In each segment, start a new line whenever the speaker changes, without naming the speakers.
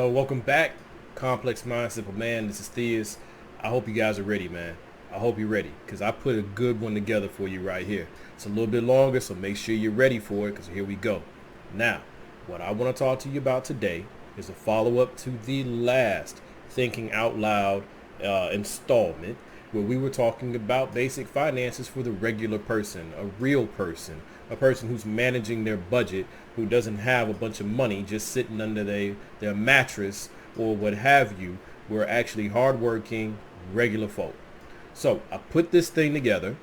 Welcome back, Complex Mind, Simple Man. This is Theus. I hope you guys are ready, man. I hope you're ready, because I put a good one together for you right here. It's a little bit longer, so make sure you're ready for it, because here we go. Now, what I want to talk to you about today is a follow-up to the last Thinking Out Loud installment, where we were talking about basic finances for the regular person, a real person, a person who's managing their budget, who doesn't have a bunch of money just sitting under their mattress or what have you. We're actually hardworking, regular folk. So I put this thing together.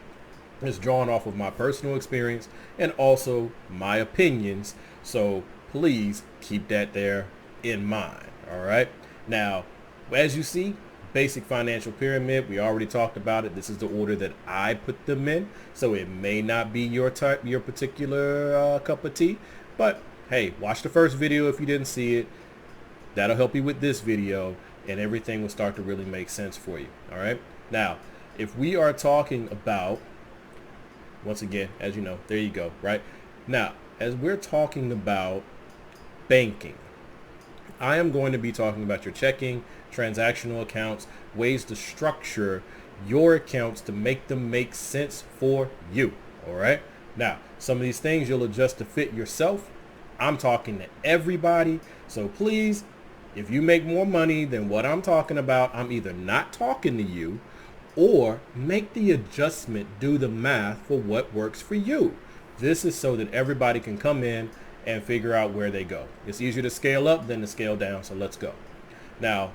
It's drawn off of my personal experience and also my opinions. So please keep that there in mind. All right. Now, as you see, basic financial pyramid, we already talked about it. This is the order that I put them in. So it may not be your type, your particular cup of tea. But hey, watch the first video if you didn't see it. That'll help you with this video, and everything will start to really make sense for you. All right. Now, if we are talking about, once again, as you know, there you go. Right now, as we're talking about banking, I am going to be talking about your checking, transactional accounts, ways to structure your accounts to make them make sense for you. All right. Now, some of these things you'll adjust to fit yourself. I'm talking to everybody. So please, if you make more money than what I'm talking about, I'm either not talking to you, or make the adjustment, do the math for what works for you. This is so that everybody can come in and figure out where they go. It's easier to scale up than to scale down, so let's go. Now,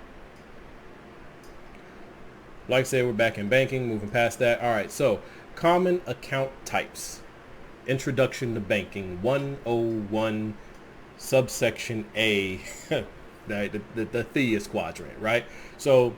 like I said, we're back in banking, moving past that. All right, so common account types. Introduction to Banking 101, subsection A, the Theus quadrant, right? So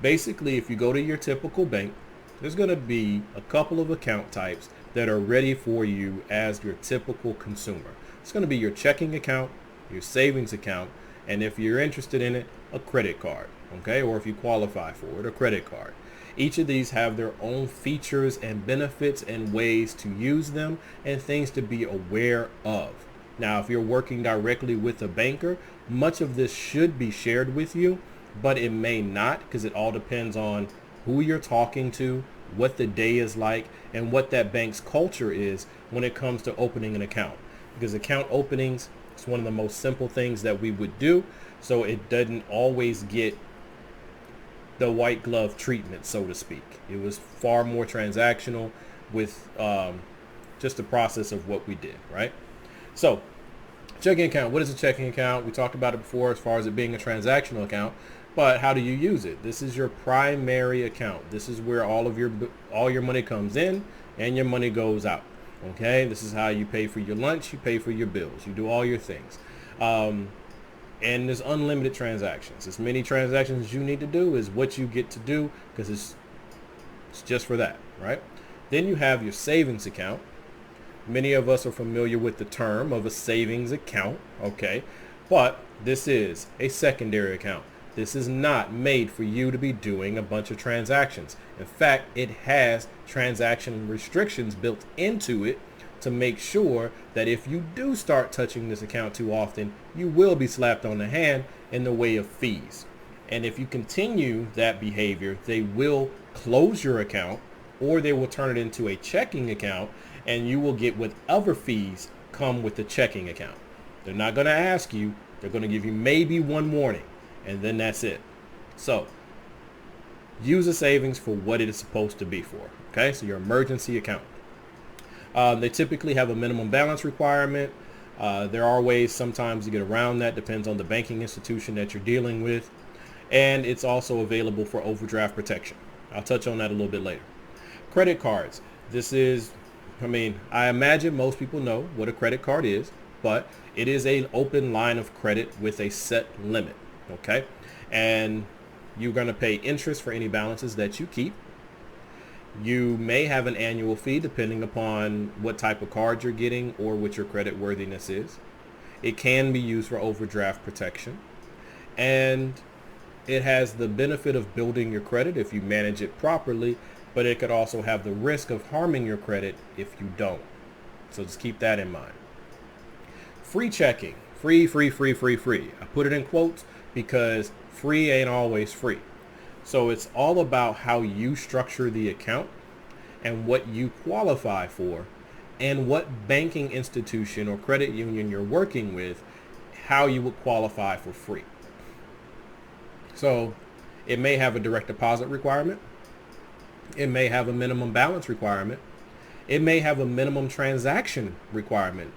basically, if you go to your typical bank, there's going to be a couple of account types that are ready for you as your typical consumer. It's going to be your checking account, your savings account, and if you're interested in it, a credit card, okay? Or if you qualify for it, a credit card. Each of these have their own features and benefits and ways to use them and things to be aware of. Now, if you're working directly with a banker, much of this should be shared with you, but it may not, because it all depends on who you're talking to, what the day is like, and what that bank's culture is when it comes to opening an account. Because account openings is one of the most simple things that we would do, so it doesn't always get the white glove treatment, so to speak. It was far more transactional with just the process of what we did, right? So checking account, what is a checking account? We talked about it before as far as it being a transactional account, but how do you use it? This is your primary account. This is where all your money comes in and your money goes out. Okay, this is how you pay for your lunch, you pay for your bills, you do all your things. And there's unlimited transactions. As many transactions as you need to do is what you get to do, because it's just for that, right? Then you have your savings account. Many of us are familiar with the term of a savings account, okay? But this is a secondary account. This is not made for you to be doing a bunch of transactions. In fact, it has transaction restrictions built into it to make sure that if you do start touching this account too often, you will be slapped on the hand in the way of fees. And if you continue that behavior, they will close your account, or they will turn it into a checking account, and you will get whatever fees come with the checking account. They're not going to ask you. They're going to give you maybe one warning, and then that's it. So use the savings for what it is supposed to be for. Okay, so your emergency account. They typically have a minimum balance requirement. There are ways sometimes to get around that, depends on the banking institution that you're dealing with. And it's also available for overdraft protection. I'll touch on that a little bit later. Credit cards. This is, I imagine most people know what a credit card is, but it is an open line of credit with a set limit. Okay. And you're going to pay interest for any balances that you keep. You may have an annual fee depending upon what type of card you're getting or what your credit worthiness is. It can be used for overdraft protection, and it has the benefit of building your credit if you manage it properly, but it could also have the risk of harming your credit if you don't. So just keep that in mind. Free checking. Free. I put it in quotes because free ain't always free. So it's all about how you structure the account and what you qualify for and what banking institution or credit union you're working with, how you would qualify for free. So it may have a direct deposit requirement. It may have a minimum balance requirement. It may have a minimum transaction requirement.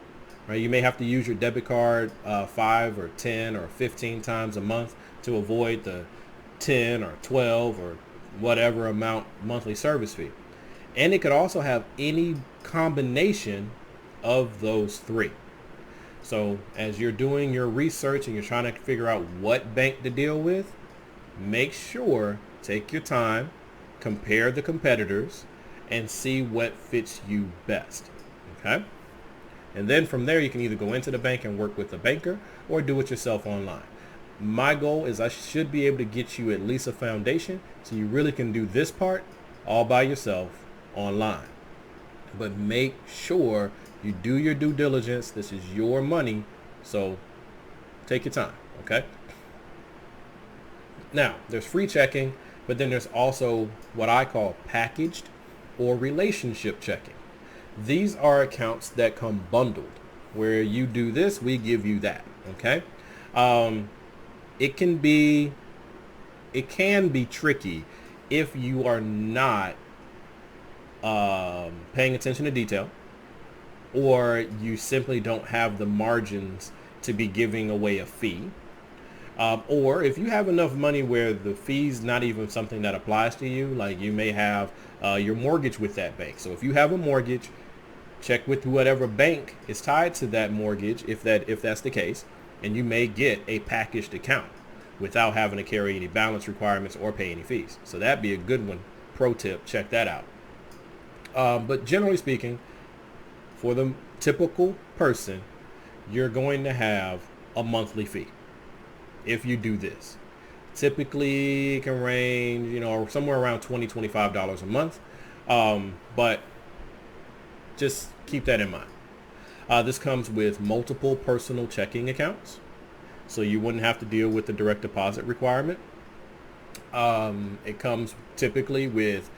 Right? You may have to use your debit card 5 or 10 or 15 times a month to avoid the 10 or 12 or whatever amount monthly service fee. And it could also have any combination of those three. So as you're doing your research and you're trying to figure out what bank to deal with, make sure, take your time, compare the competitors, and see what fits you best. Okay? And then from there, you can either go into the bank and work with a banker or do it yourself online. My goal is I should be able to get you at least a foundation so you really can do this part all by yourself online. But make sure you do your due diligence. This is your money, so take your time, okay? Now, there's free checking, but then there's also what I call packaged or relationship checking. These are accounts that come bundled, where you do this, we give you that, okay? It can be tricky if you are not paying attention to detail, or you simply don't have the margins to be giving away a fee. Or if you have enough money where the fee's not even something that applies to you, like you may have your mortgage with that bank. So if you have a mortgage, check with whatever bank is tied to that mortgage, if that's the case, and you may get a packaged account without having to carry any balance requirements or pay any fees. So that'd be a good one. Pro tip, check that out. But generally speaking, for the typical person, you're going to have a monthly fee if you do this. Typically, it can range, somewhere around $20, $25 a month. But just keep that in mind. This comes with multiple personal checking accounts, so you wouldn't have to deal with the direct deposit requirement. It comes typically with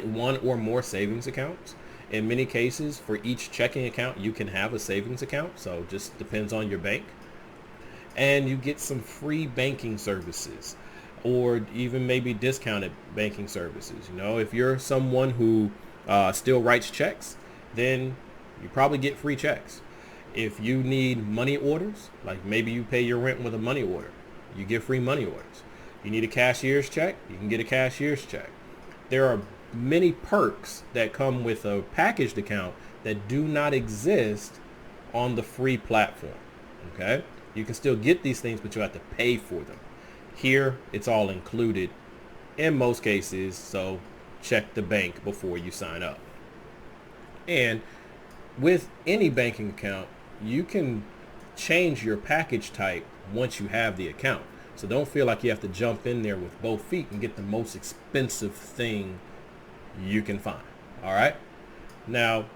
one or more savings accounts. In many cases, for each checking account, you can have a savings account, so just depends on your bank. And you get some free banking services, or even maybe discounted banking services. If you're someone who still writes checks, then you probably get free checks. If you need money orders, like maybe you pay your rent with a money order, you get free money orders. You need a cashier's check, you can get a cashier's check. There are many perks that come with a packaged account that do not exist on the free platform. Okay? You can still get these things, but you have to pay for them. Here, it's all included in most cases, so check the bank before you sign up. And with any banking account, you can change your package type once you have the account. So don't feel like you have to jump in there with both feet and get the most expensive thing you can find. All right. Now,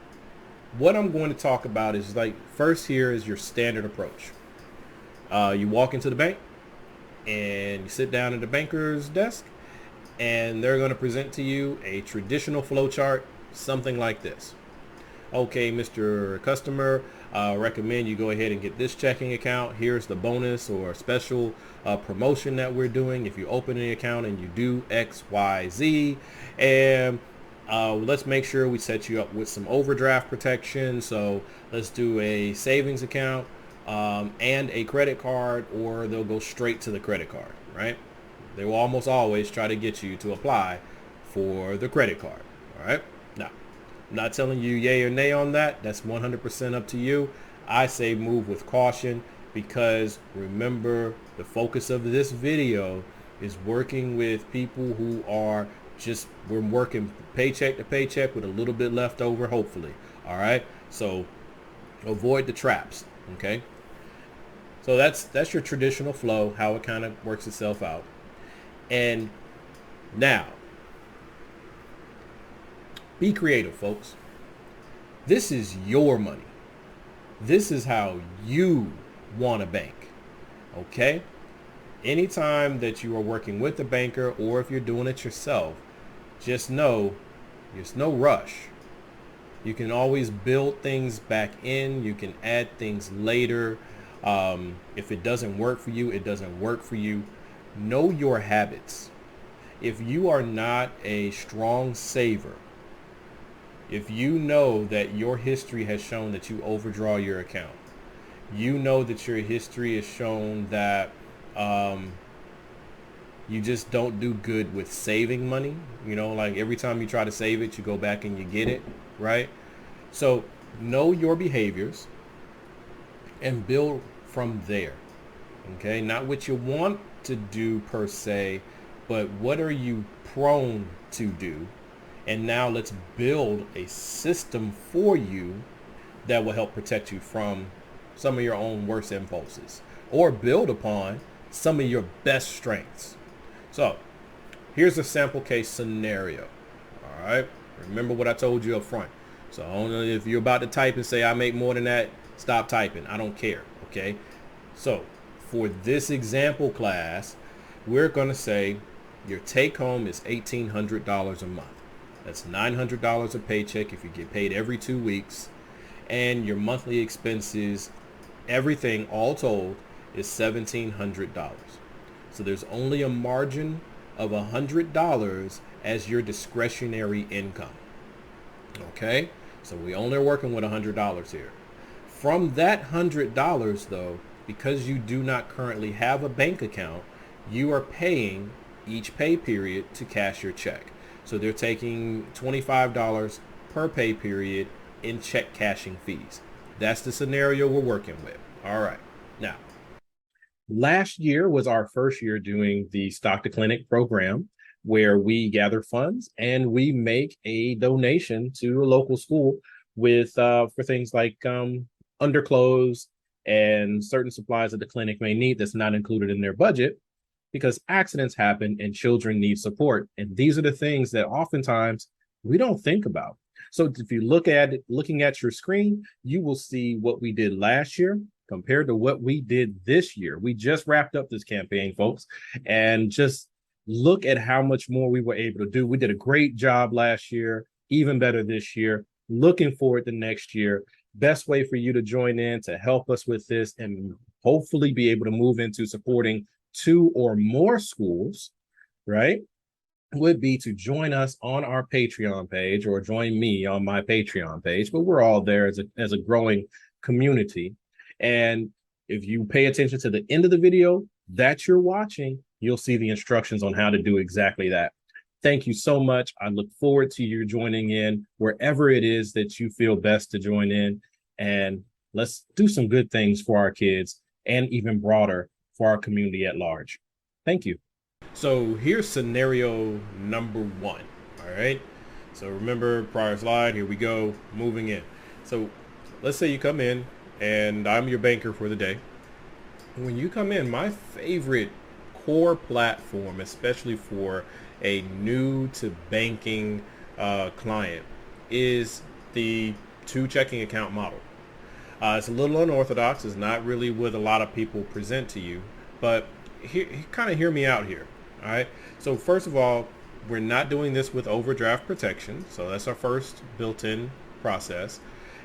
what I'm going to talk about is first here is your standard approach. You walk into the bank and you sit down at the banker's desk, and they're going to present to you a traditional flow chart, something like this. Okay, Mr. Customer, recommend you go ahead and get this checking account. Here's the bonus or special promotion that we're doing if you open an account and you do X, Y, Z. And let's make sure we set you up with some overdraft protection. So let's do a savings account and a credit card, or they'll go straight to the credit card, right? They will almost always try to get you to apply for the credit card, all right? Now, I'm not telling you yay or nay on that. That's 100% up to you. I say move with caution, because remember, the focus of this video is working with people who are we're working paycheck to paycheck with a little bit left over, hopefully. All right. So avoid the traps. Okay. So that's your traditional flow, how it kind of works itself out. And now, be creative, folks. This is your money. This is how you want to bank. Okay? anytime that you are working with a banker or if you're doing it yourself, just know there's no rush. You can always build things back in. You can add things later. If it doesn't work for you, it doesn't work for you. Know your habits. If you are not a strong saver, if you know that your history has shown that you overdraw your account, you know that your history has shown that you just don't do good with saving money. Like every time you try to save it, you go back and you get it, right? So know your behaviors and build from there. Okay, not what you want to do per se, but what are you prone to do? And now let's build a system for you that will help protect you from some of your own worst impulses or build upon some of your best strengths. So here's a sample case scenario. All right. Remember what I told you up front. So I don't know if you're about to type and say I make more than that, stop typing. I don't care. Okay. So for this example class, we're going to say your take home is $1,800 a month. That's $900 a paycheck if you get paid every 2 weeks. And your monthly expenses, everything all told, is $1,700. So there's only a margin of $100 as your discretionary income. Okay? So we only are working with $100 here. From that $100 though, because you do not currently have a bank account, you are paying each pay period to cash your check. So they're taking $25 per pay period in check cashing fees. That's the scenario we're working with. All right. Now, last year was our first year doing the Stock to Clinic program, where we gather funds and we make a donation to a local school with for things like underclothes and certain supplies that the clinic may need that's not included in their budget, because accidents happen and children need support. And these are the things that oftentimes we don't think about. So if you looking at your screen, you will see what we did last year compared to what we did this year. We just wrapped up this campaign, folks, and just look at how much more we were able to do. We did a great job last year, even better this year. Looking forward to next year. Best way for you to join in to help us with this and hopefully be able to move into supporting 2 or more schools, right, would be to join us on our Patreon page or join me on my Patreon page. But we're all there as a growing community. And if you pay attention to the end of the video that you're watching, you'll see the instructions on how to do exactly that. Thank you so much. I look forward to you joining in wherever it is that you feel best to join in. And let's do some good things for our kids and even broader for our community at large. Thank you. So here's scenario number 1. All right. So remember prior slide, here we go, moving in. So let's say you come in and I'm your banker for the day. When you come in, my favorite core platform, especially for a new to banking client, is the 2 checking account model. It's a little unorthodox. It's not really what a lot of people present to you, but kind of hear me out here. All right. So first of all, we're not doing this with overdraft protection. So that's our first built-in process.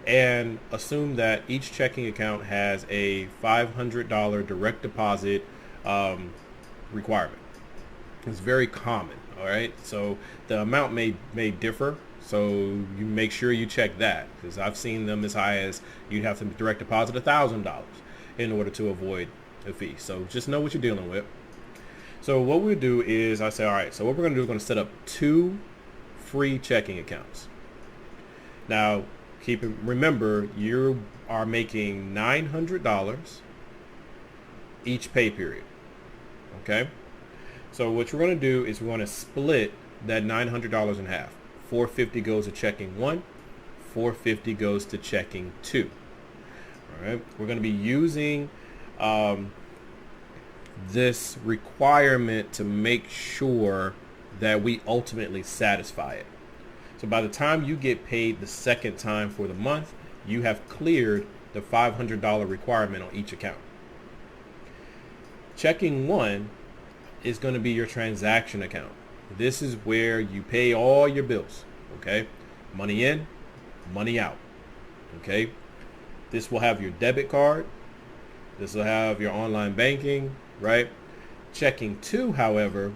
And assume that each checking account has a $500 direct deposit requirement. It's very common. All right. So the amount may differ. So you make sure you check that, because I've seen them as high as you'd have to direct deposit $1,000 in order to avoid a fee. So just know what you're dealing with. So what we'll do is I say, all right, so what we're going to do is going to set up 2 free checking accounts. Now, remember, you are making $900 each pay period. Okay. So what you're going to do is we're going to split that $900 in half. $450 goes to checking 1, $450 goes to checking 2. All right. We're going to be using this requirement to make sure that we ultimately satisfy it. So by the time you get paid the second time for the month, you have cleared the $500 requirement on each account. Checking one is going to be your transaction account. This is where you pay all your bills, okay? Money in, money out, okay? This will have your debit card. This will have your online banking, right? Checking two, however,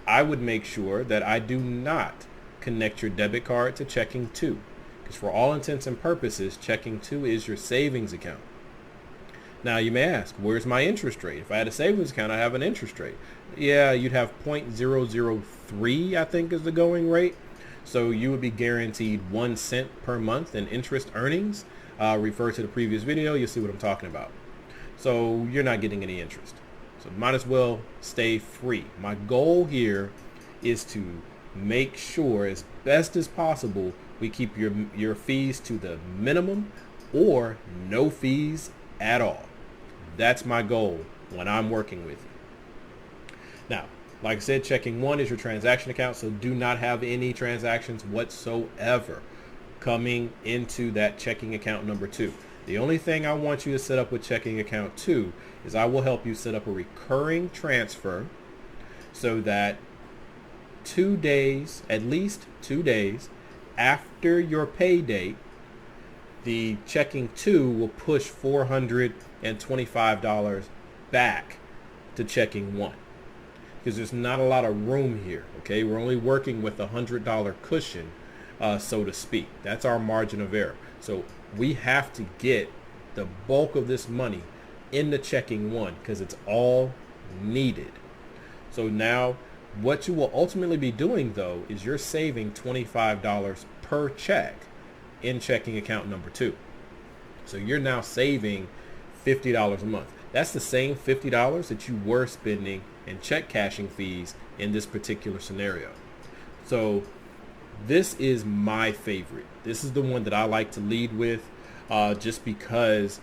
I would make sure that I do not connect your debit card to checking two, because for all intents and purposes, checking two is your savings account. Now you may ask, where's my interest rate? If I had a savings account, I have an interest rate. Yeah, you'd have 0.003, I think is the going rate. So you would be guaranteed 1 cent per month in interest earnings. Refer to the previous video, you'll see what I'm talking about. So you're not getting any interest. So might as well stay free. My goal here is to make sure as best as possible we keep your fees to the minimum or no fees at all. That's my goal when I'm working with you. Now, like I said, checking one is your transaction account, so do not have any transactions whatsoever coming into that checking account number two. The only thing I want you to set up with checking account two is I will help you set up a recurring transfer so that 2 days, at least 2 days after your pay date, the checking two will push $425 back to checking one, because there's not a lot of room here. Okay, we're only working with a $100 cushion, so to speak. That's our margin of error. So we have to get the bulk of this money into checking one because it's all needed. So now what you will ultimately be doing though is you're saving $25 per check in checking account number two. So you're now saving $50 a month. That's the same $50 that you were spending in check cashing fees in this particular scenario. So this is my favorite. This is the one that I like to lead with, just because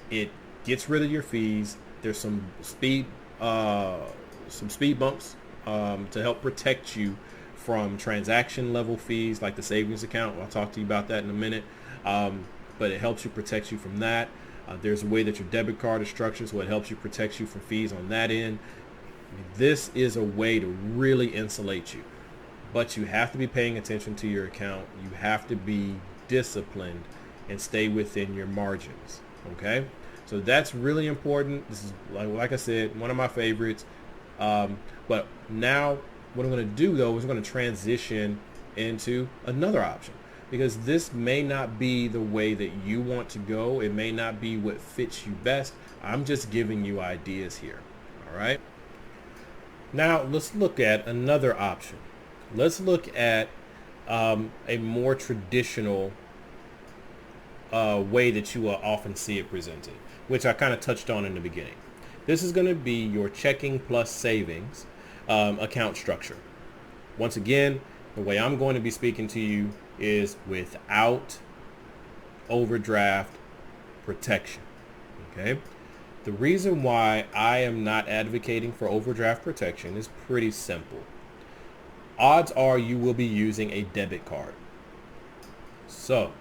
it gets rid of your fees. There's some speed bumps to help protect you from transaction level fees like the savings account. I'll talk to you about that in a minute. But it helps you protect you from that. There's a way that your debit card is structured, so it helps you protect you from fees on that end. This is a way to really insulate you. But you have to be paying attention to your account. You have to be disciplined and stay within your margins. Okay? So that's really important. This is, like I said, one of my favorites. But now what I'm going to do though is I'm going to transition into another option, because this may not be the way that you want to go. It may not be what fits you best. I'm just giving you ideas here. All right. Now let's look at another option. Let's look at a more traditional way that you will often see it presented, which I kind of touched on in the beginning. This is going to be your checking plus savings account structure. Once again, the way I'm going to be speaking to you is without overdraft protection. Okay? The reason why I am not advocating for overdraft protection is pretty simple. Odds are you will be using a debit card. So,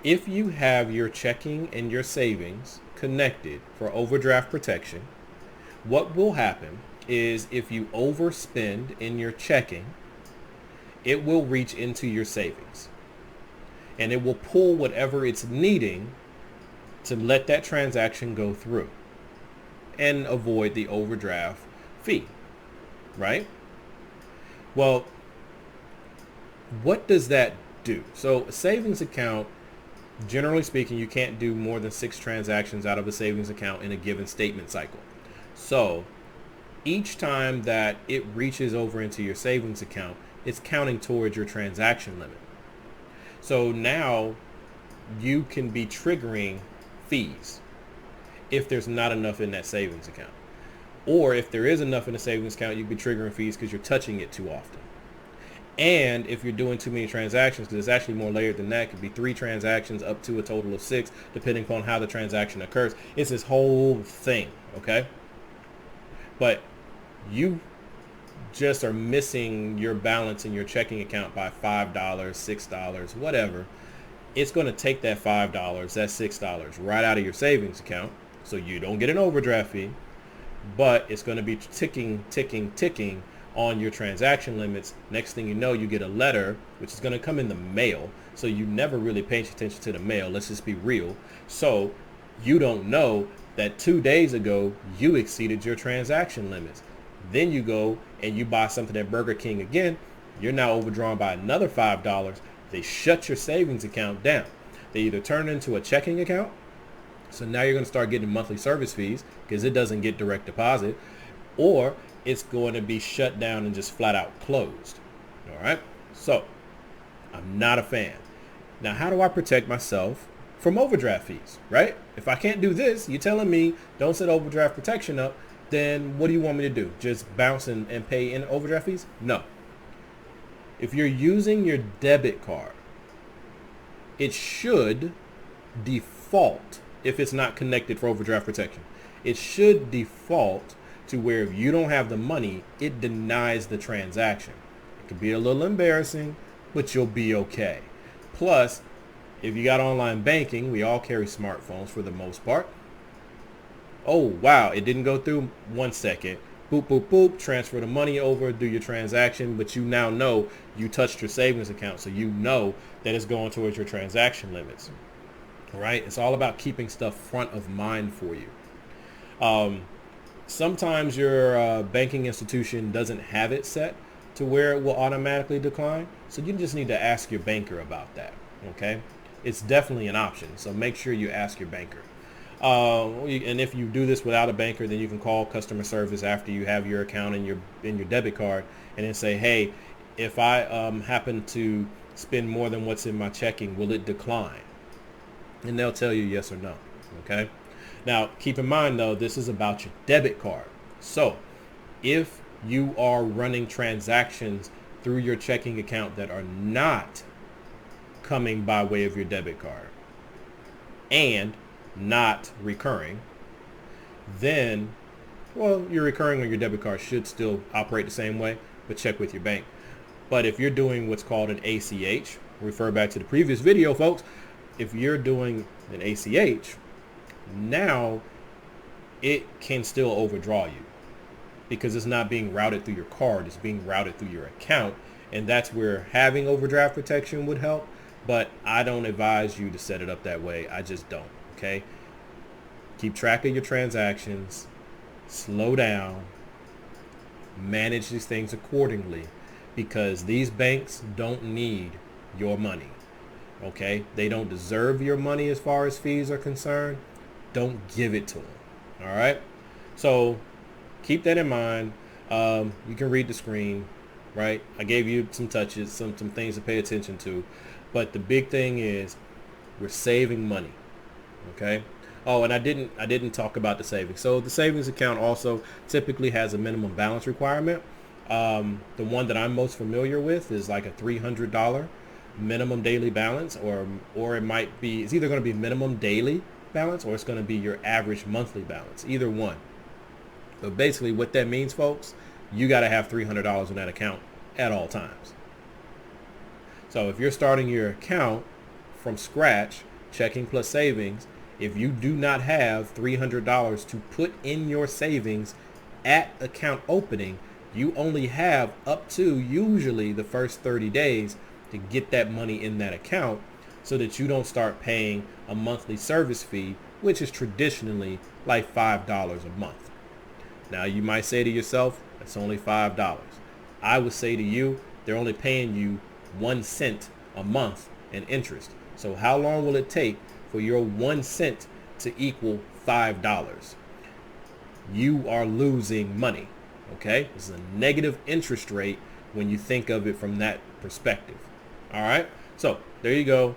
if you have your checking and your savings connected for overdraft protection, what will happen is if you overspend in your checking, it will reach into your savings and it will pull whatever it's needing to let that transaction go through and avoid the overdraft fee, right? Well, what does that do? So a savings account, generally speaking, you can't do more than 6 transactions out of a savings account in a given statement cycle. So each time that it reaches over into your savings account, it's counting towards your transaction limit. So now you can be triggering fees if there's not enough in that savings account. Or if there is enough in the savings account, you'd be triggering fees because you're touching it too often. And if you're doing too many transactions, because it's actually more layered than that, it could be 3 transactions up to a total of 6, depending upon how the transaction occurs. It's this whole thing, okay? But you just are missing your balance in your checking account by $5, $6, whatever. It's going to take that $5, that $6 right out of your savings account, so you don't get an overdraft fee. but it's going to be ticking, ticking, ticking on your transaction limits. Next thing you know, you get a letter, which is going to come in the mail. So you never really pay attention to the mail. Let's just be real. So you don't know that 2 days ago, you exceeded your transaction limits. Then you go and you buy something at Burger King again. You're now overdrawn by another $5. They shut your savings account down. They either turn it into a checking account. So now you're going to start getting monthly service fees because it doesn't get direct deposit, or it's going to be shut down and just flat out closed. All right. So I'm not a fan. Now, how do I protect myself from overdraft fees, right? If I can't do this, you're telling me don't set overdraft protection up, then what do you want me to do? Just bounce and pay in overdraft fees? No. If you're using your debit card, it should default, if it's not connected for overdraft protection, it should default to where if you don't have the money, it denies the transaction. It can be a little embarrassing, but you'll be okay. Plus, if you got online banking, we all carry smartphones for the most part. Oh, wow, it didn't go through. 1 second. Boop, boop, boop, transfer the money over, do your transaction, but you now know you touched your savings account, so you know that it's going towards your transaction limits. All right? It's all about keeping stuff front of mind for you. Sometimes your banking institution doesn't have it set to where it will automatically decline, so you just need to ask your banker about that, okay? It's definitely an option, so make sure you ask your banker. And if you do this without a banker, then you can call customer service after you have your account and your debit card, and then say, hey, if I happen to spend more than what's in my checking, will it decline? And they'll tell you yes or no. Okay. Now, keep in mind, though, this is about your debit card. So if you are running transactions through your checking account that are not coming by way of your debit card and not recurring, then, well, your recurring on your debit card should still operate the same way, but check with your bank. But if you're doing what's called an ACH, refer back to the previous video, folks. If you're doing an ACH, now it can still overdraw you because it's not being routed through your card, it's being routed through your account, and that's where having overdraft protection would help. But I don't advise you to set it up that way. I just don't. Okay, keep track of your transactions, slow down, manage these things accordingly, because these banks don't need your money. Okay, they don't deserve your money as far as fees are concerned. Don't give it to them. All right, so keep that in mind. You can read the screen, right? I gave you some touches, some things to pay attention to, but the big thing is we're saving money. Okay. Oh, and I didn't talk about the savings. So the savings account also typically has a minimum balance requirement. The one that I'm most familiar with is like a $300 minimum daily balance, or it might be, it's either going to be minimum daily balance or it's going to be your average monthly balance, either one. But basically what that means, folks, you got to have $300 in that account at all times. So if you're starting your account from scratch, checking plus savings, if you do not have $300 to put in your savings at account opening, you only have up to usually the first 30 days to get that money in that account so that you don't start paying a monthly service fee, which is traditionally like $5 a month. Now you might say to yourself, that's only $5. I would say to you, they're only paying you 1 cent a month in interest. So how long will it take for your 1 cent to equal $5? You are losing money. Okay, this is a negative interest rate when you think of it from that perspective. All right, so there you go.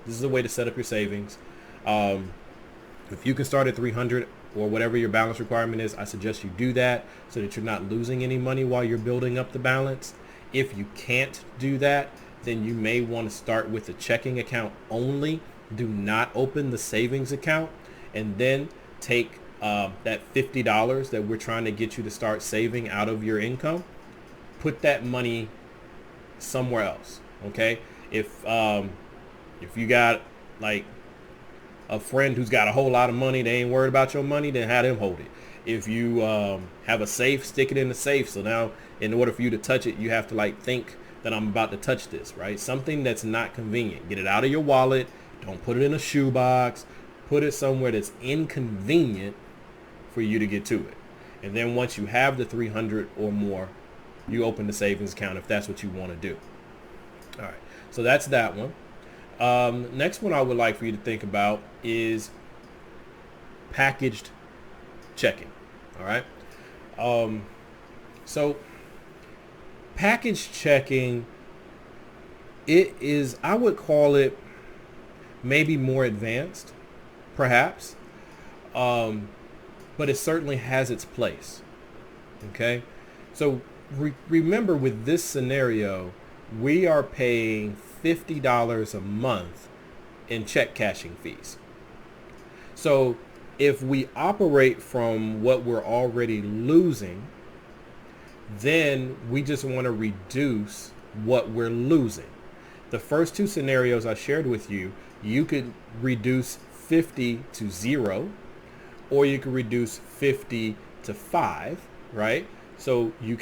This is a way to set up your savings. If you can start at 300 or whatever your balance requirement is, I suggest you do that so that you're not losing any money while you're building up the balance. If you can't do that, then you may want to start with a checking account only. Do not open the savings account, and then take that $50 that we're trying to get you to start saving out of your income. Put that money somewhere else. Okay, if you got like a friend who's got a whole lot of money, they ain't worried about your money, then have them hold it. If you have a safe, stick it in the safe. So now in order for you to touch it, you have to like think that I'm about to touch this, right? Something that's not convenient. Get it out of your wallet. Don't put it in a shoebox. Put it somewhere that's inconvenient for you to get to it. And then once you have the 300 or more, you open the savings account if that's what you want to do. All right, so that's that one. Next one I would like for you to think about is packaged checking. All right. So packaged checking, it is, I would call it maybe more advanced, perhaps. But it certainly has its place. Okay. So remember with this scenario, we are paying $50 a month in check cashing fees. So if we operate from what we're already losing, then we just want to reduce what we're losing. The first two scenarios I shared with you, you could reduce 50 to 0, or you could reduce 50 to 5, right? So you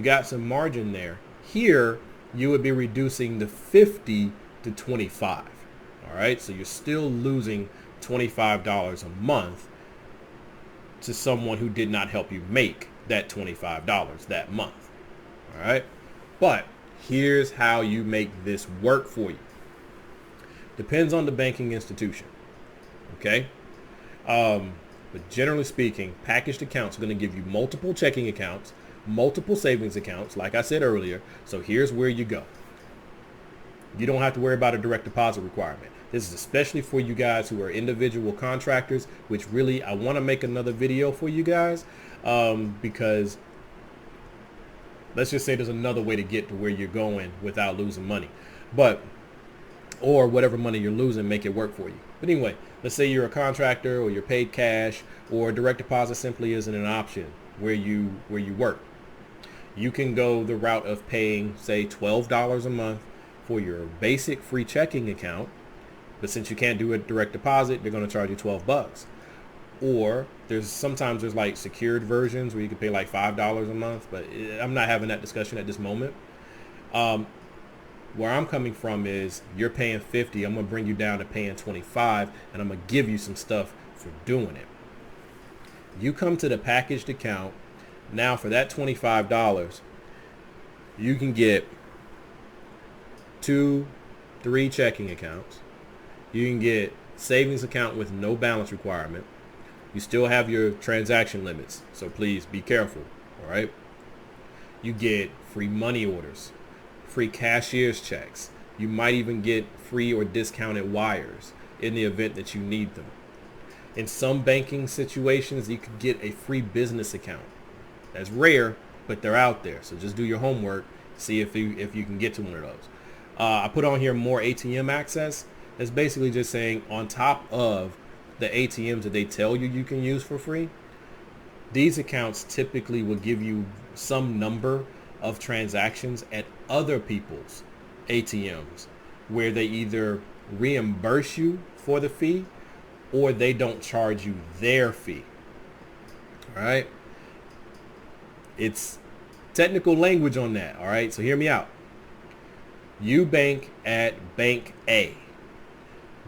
got some margin there. Here, you would be reducing the 50 to 25. All right, so you're still losing $25 a month to someone who did not help you make that $25 that month. All right, but here's how you make this work for you. Depends on the banking institution. Okay, but generally speaking, packaged accounts are going to give you multiple checking accounts, multiple savings accounts, like I said earlier. So here's where you go. You don't have to worry about a direct deposit requirement. This is especially for you guys who are individual contractors, which really I want to make another video for you guys because let's just say there's another way to get to where you're going without losing money, or whatever money you're losing, make it work for you. But anyway, let's say you're a contractor or you're paid cash, or direct deposit simply isn't an option where you work. You can go the route of paying, say, $12 a month for your basic free checking account, but since you can't do a direct deposit, they're going to charge you $12. Or sometimes there's like secured versions where you can pay like $5 a month, but I'm not having that discussion at this moment. Where I'm coming from is you're paying 50. I'm going to bring you down to paying 25, and I'm going to give you some stuff for doing it. You come to the packaged account. Now for that $25, you can get 2, 3 checking accounts. You can get savings account with no balance requirement. You still have your transaction limits, so please be careful. All right. You get free money orders, free cashier's checks. You might even get free or discounted wires in the event that you need them. In some banking situations, you could get a free business account. That's rare, but they're out there. So just do your homework, see if you can get to one of those. I put on here more ATM access. That's basically just saying on top of the ATMs that they tell you can use for free, these accounts typically will give you some number of transactions at other people's ATMs where they either reimburse you for the fee or they don't charge you their fee. All right. It's technical language on that. All right. So hear me out. You bank at Bank A.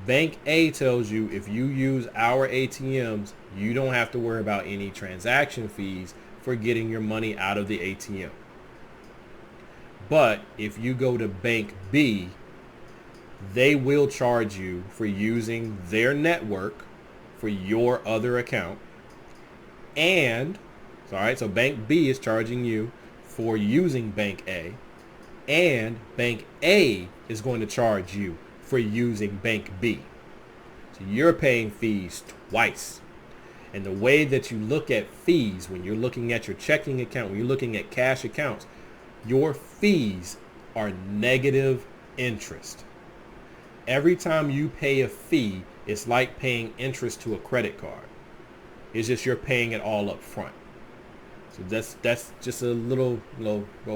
Bank A tells you if you use our ATMs, you don't have to worry about any transaction fees for getting your money out of the ATM. But if you go to Bank B, they will charge you for using their network for your other account. And, all right, so Bank B is charging you for using Bank A, and Bank A is going to charge you for using Bank B. So you're paying fees twice. And the way that you look at fees when you're looking at your checking account, when you're looking at cash accounts, your fees are negative interest. Every time you pay a fee, it's like paying interest to a credit card. It's just you're paying it all up front. So that's just a little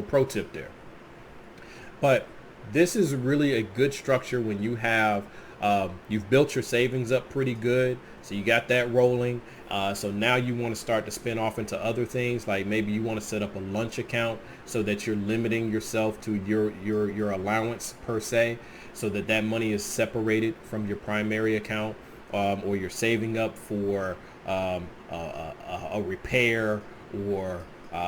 pro tip there. But this is really a good structure when you have you've built your savings up pretty good, so you got that rolling, So now you want to start to spin off into other things, like maybe you want to set up a lunch account so that you're limiting yourself to your allowance per se, so that that money is separated from your primary account, or you're saving up for a repair, or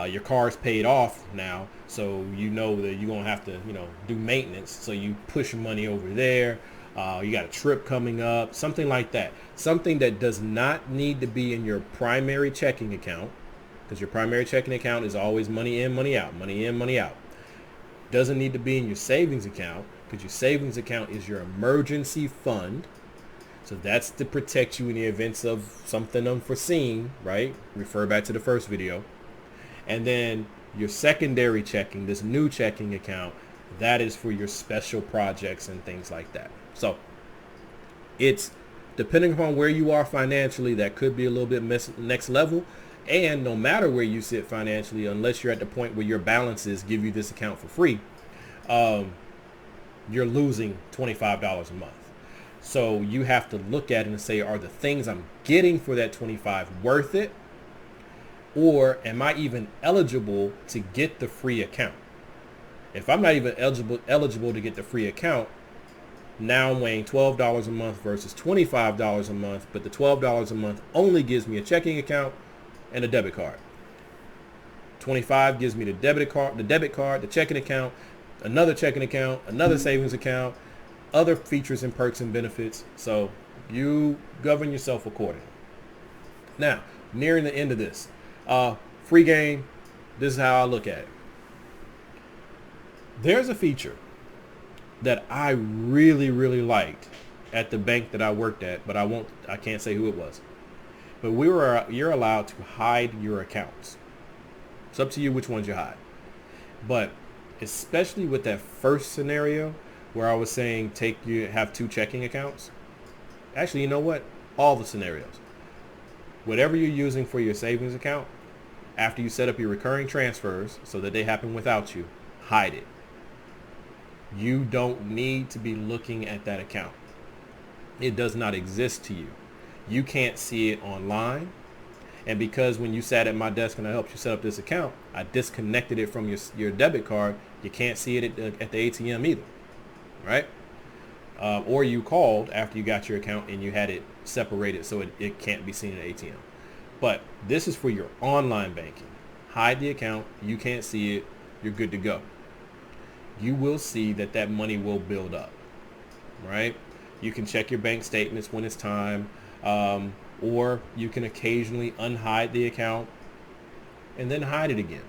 your car's paid off now, so you know that you're gonna have to do maintenance, so you push money over there. You got a trip coming up, something like that. Something that does not need to be in your primary checking account, because your primary checking account is always money in, money out, money in, money out. Doesn't need to be in your savings account, because your savings account is your emergency fund. So that's to protect you in the events of something unforeseen, right? Refer back to the first video. And then your secondary checking, this new checking account, that is for your special projects and things like that. So it's depending upon where you are financially, that could be a little bit next level. And no matter where you sit financially, unless you're at the point where your balances give you this account for free, you're losing $25 a month. So you have to look at it and say, are the things I'm getting for that $25 worth it? Or am I even eligible to get the free account? If I'm not even eligible to get the free account, now I'm weighing $12 a month versus $25 a month, but the $12 a month only gives me a checking account and a debit card. 25 gives me the debit card, the checking account, another checking account, another savings account, other features and perks and benefits. So you govern yourself accordingly. Now, nearing the end of this, free game, this is how I look at it. There's a feature that I really, really liked at the bank that I worked at, but I can't say who it was. But you're allowed to hide your accounts. It's up to you which ones you hide. But especially with that first scenario where I was saying have two checking accounts. Actually, you know what? All the scenarios. Whatever you're using for your savings account, after you set up your recurring transfers so that they happen without you, hide it. You don't need to be looking at that account. It does not exist to you. You can't see it online. And because when you sat at my desk and I helped you set up this account, I disconnected it from your debit card, you can't see it at the ATM either, right? Or you called after you got your account and you had it separated so it can't be seen at ATM. But this is for your online banking. Hide the account. You can't see it. You're good to go. You will see that money will build up, right? You can check your bank statements when it's time, or you can occasionally unhide the account and then hide it again.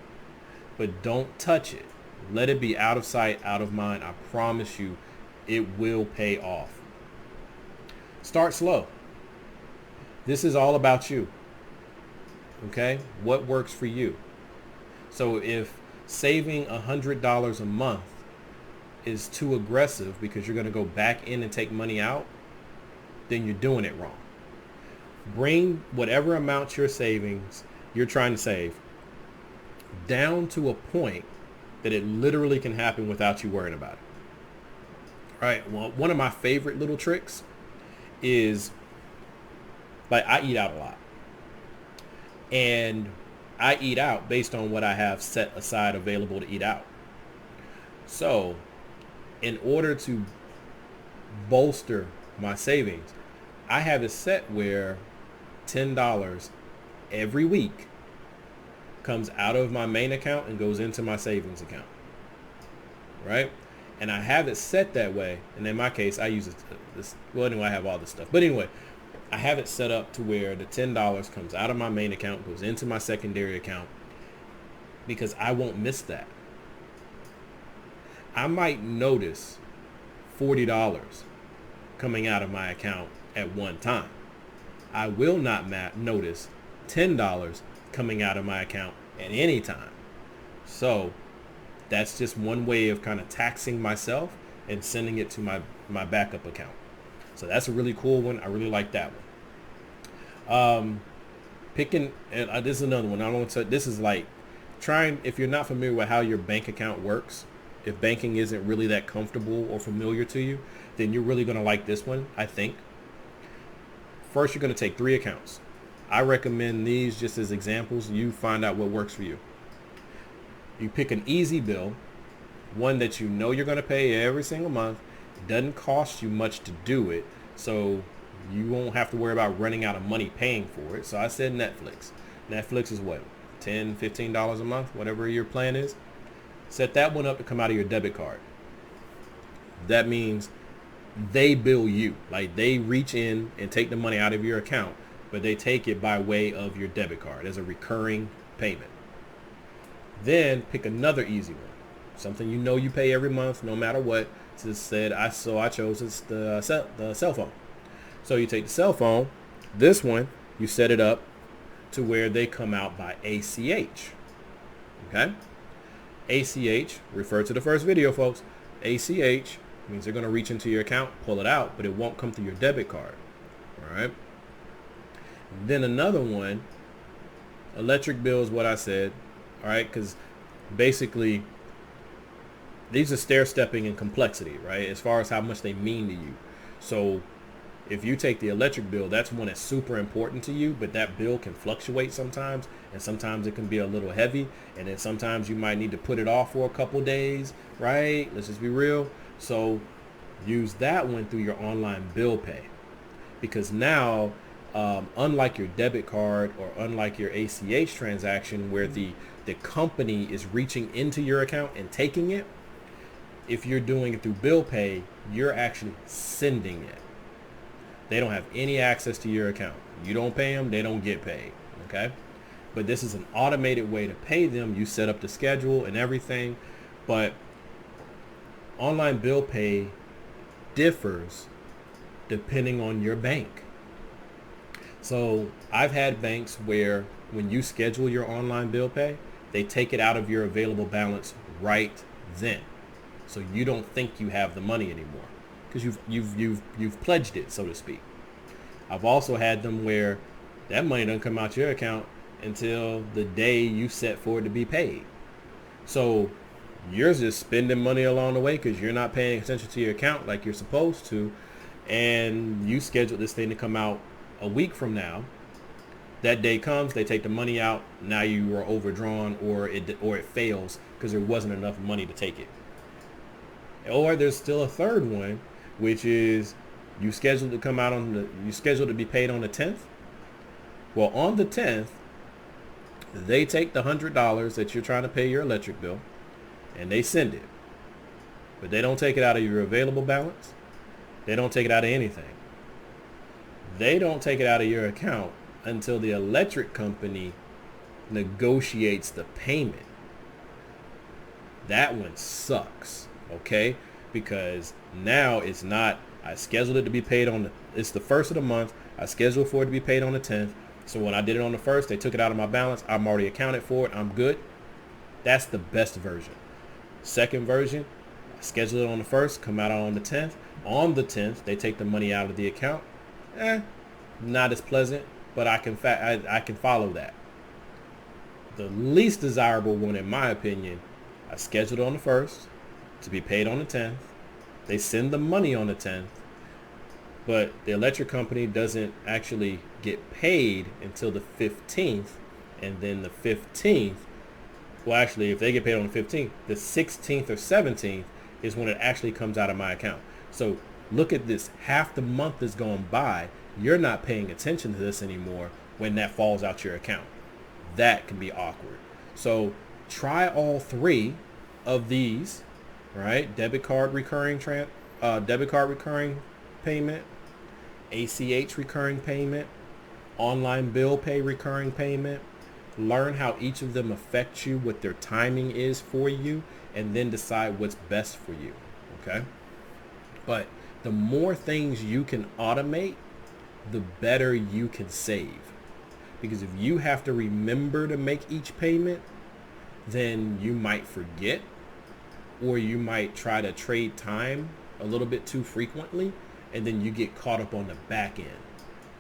But don't touch it. Let it be out of sight, out of mind. I promise you, it will pay off. Start slow. This is all about you. Okay? What works for you? So if saving $100 a month is too aggressive because you're going to go back in and take money out, then you're doing it wrong. Bring whatever amount you're trying to save down to a point that it literally can happen without you worrying about it. All right. Well, one of my favorite little tricks is, like, I eat out a lot. And I eat out based on what I have set aside available to eat out. So in order to bolster my savings, I have it set where $10 every week comes out of my main account and goes into my savings account, right? And I have it set that way. And in my case, I use well, anyway, I have all this stuff. But anyway, I have it set up to where the $10 comes out of my main account, goes into my secondary account, because I won't miss that. I might notice $40 coming out of my account at one time. I will not notice $10 coming out of my account at any time. So that's just one way of kind of taxing myself and sending it to my backup account. So that's a really cool one. I really like that one. And this is another one. This is like if you're not familiar with how your bank account works, if banking isn't really that comfortable or familiar to you, then you're really going to like this one, I think. First, you're going to take 3 accounts. I recommend these just as examples. You find out what works for you. You pick an easy bill, one that you know you're going to pay every single month. It doesn't cost you much to do it, so you won't have to worry about running out of money paying for it. So I said Netflix. Netflix is what, $10, $15 a month, whatever your plan is. Set that one up to come out of your debit card. That means they bill you. Like, they reach in and take the money out of your account, but they take it by way of your debit card as a recurring payment. Then pick another easy one, something you know you pay every month no matter what. So I chose the cell phone. So you take the cell phone. This one, you set it up to where they come out by ACH. Okay? ACH, refer to the first video, folks. ACH means they're going to reach into your account, pull it out, but it won't come through your debit card. All right? Then another one, electric bill is what I said. All right? Because basically, these are stair-stepping in complexity, right? As far as how much they mean to you. So if you take the electric bill, that's one that's super important to you, but that bill can fluctuate sometimes, and sometimes it can be a little heavy, and then sometimes you might need to put it off for a couple days, right? Let's just be real. So use that one through your online bill pay, because now, unlike your debit card or unlike your ACH transaction where the company is reaching into your account and taking it, if you're doing it through bill pay, you're actually sending it. They don't have any access to your account. You don't pay them, they don't get paid, okay? But this is an automated way to pay them. You set up the schedule and everything, but online bill pay differs depending on your bank. So I've had banks where when you schedule your online bill pay, they take it out of your available balance right then. So you don't think you have the money anymore because you've pledged it, so to speak. I've also had them where that money doesn't come out your account until the day you set for it to be paid. So you're just spending money along the way because you're not paying attention to your account like you're supposed to, and you scheduled this thing to come out a week from now. That day comes, they take the money out. Now you are overdrawn, or it fails because there wasn't enough money to take it. Or there's still a third one, which is you scheduled to come out you scheduled to be paid on the 10th. Well, on the 10th, they take the $100 that you're trying to pay your electric bill, and they send it. But they don't take it out of your available balance. They don't take it out of anything. They don't take it out of your account until the electric company negotiates the payment. That one sucks, okay? Because now it's not, I scheduled it to be paid it's the first of the month. I scheduled for it to be paid on the 10th. So when I did it on the 1st, they took it out of my balance. I'm already accounted for it. I'm good. That's the best version. Second version, I scheduled it on the 1st, come out on the 10th. On the 10th, they take the money out of the account. Not as pleasant, but I can follow that. The least desirable one, in my opinion, I scheduled on the 1st to be paid on the 10th. They send the money on the 10th, but the electric company doesn't actually get paid until the 15th, and then the 15th, well, actually, if they get paid on the 15th, the 16th or 17th is when it actually comes out of my account. So look at this. Half the month is gone by. You're not paying attention to this anymore when that falls out your account. That can be awkward. So try all three of these, right? Debit card recurring payment, ACH recurring payment, online bill pay recurring payment. Learn how each of them affect you, what their timing is for you, and then decide what's best for you, okay? But the more things you can automate, the better you can save. Because if you have to remember to make each payment, then you might forget, or you might try to trade time a little bit too frequently, and then you get caught up on the back end.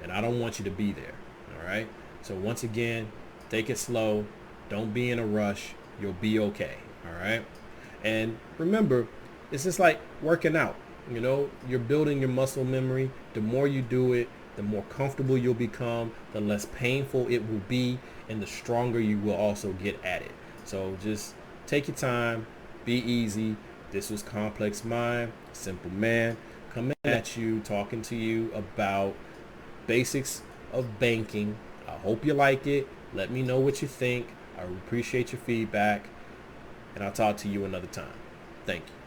And I don't want you to be there, all right? So once again, take it slow. Don't be in a rush. You'll be okay, all right? And remember, it's just like working out. You know, you're building your muscle memory. The more you do it, the more comfortable you'll become, the less painful it will be, and the stronger you will also get at it. So just take your time, be easy. This was Complex Mind, Simple Man, coming at you, talking to you about basics of banking. I hope you like it. Let me know what you think. I appreciate your feedback, and I'll talk to you another time. Thank you.